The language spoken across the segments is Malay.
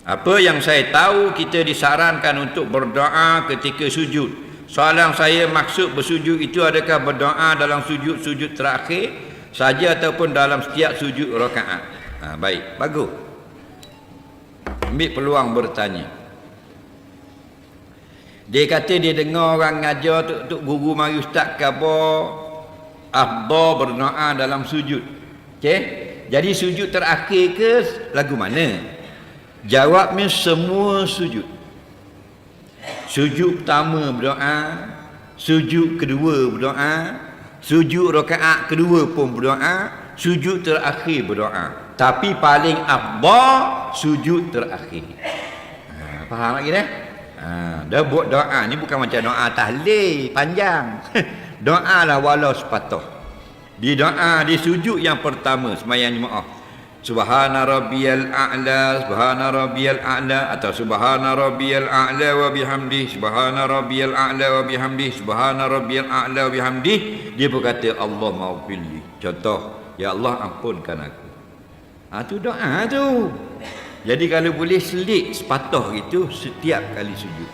Apa yang saya tahu, kita disarankan untuk berdoa ketika sujud. Soalan saya, maksud bersujud itu adakah berdoa dalam sujud-sujud terakhir saja ataupun dalam setiap sujud rakaat? Baik, bagus. Ambil peluang bertanya. Dia kata dia dengar orang ngajar tuk guru mari ustaz ke apa, afdal berdoa dalam sujud. Okey? Jadi sujud terakhir ke lagu mana? Jawabnya semua sujud. Sujud pertama berdoa, sujud kedua berdoa, sujud rakaat kedua pun berdoa, sujud terakhir berdoa. Tapi paling afdal sujud terakhir. Faham lagi dah? Dah buat doa ni bukan macam doa tahlil panjang. Doa lah walau sepatah. Di doa di sujud yang pertama sembahyang jemaah, subhana rabbiyal a'la, subhana rabbiyal a'la, atau subhana rabbiyal a'la wa bihamdi, subhana rabbiyal a'la wa bihamdi, subhana rabbiyal a'la wa bihamdi. Dia berkata Allah maghfirli. Contoh, ya Allah ampunkan aku. Tu doa tu. Jadi kalau boleh selit sepatah itu setiap kali sujud.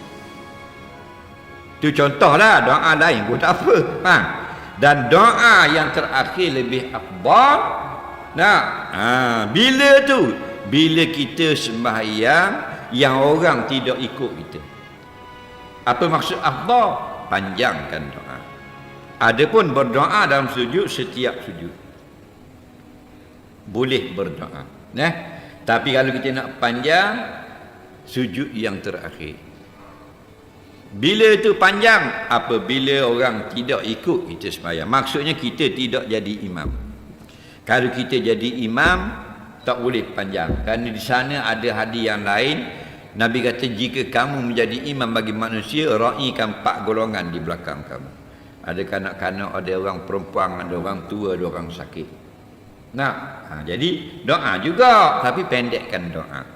Itu contohlah, doa lain pun tak apa. Dan doa yang terakhir lebih afdal. Bila tu? Bila kita sembahyang yang orang tidak ikut kita. Apa maksud afdal? Panjangkan doa. Adapun berdoa dalam sujud, setiap sujud boleh berdoa. Tapi kalau kita nak panjang, sujud yang terakhir. Bila itu panjang? Apabila orang tidak ikut kita sembahyang. Maksudnya kita tidak jadi imam. Kalau kita jadi imam, tak boleh panjang. Kerana di sana ada hadis yang lain. Nabi kata, jika kamu menjadi imam bagi manusia, ra'ikan 4 golongan di belakang kamu. Ada kanak-kanak, ada orang perempuan, ada orang tua, ada orang sakit. Jadi doa juga, tapi pendekkan doa.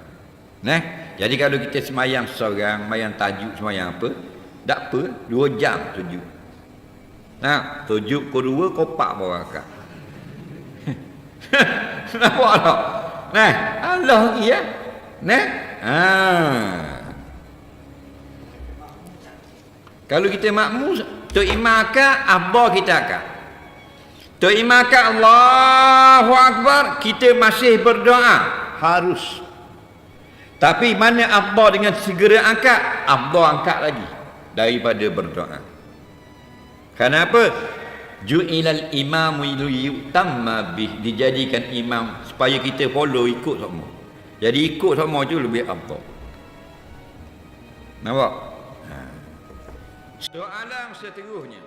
Jadi kalau kita semayang seorang, semayang tajuk, semayang apa, tak apa, 2 jam tujuk. Tujuk kedua, kopak bawah akak. Nampak tak? Allah lagi ya. Kalau kita makmum, Tok Imam akak, abah kita akak. Tok Imam akak Allahu Akbar, kita masih berdoa. Harus. Tapi mana afdal dengan segera angkat? Afdal angkat lagi daripada berdoa. Kenapa? Ju'ilal imamu yutamma bih, dijadikan imam supaya kita follow, ikut semua. Jadi ikut semua tu lebih afdal. Nampak? Soalan seterusnya.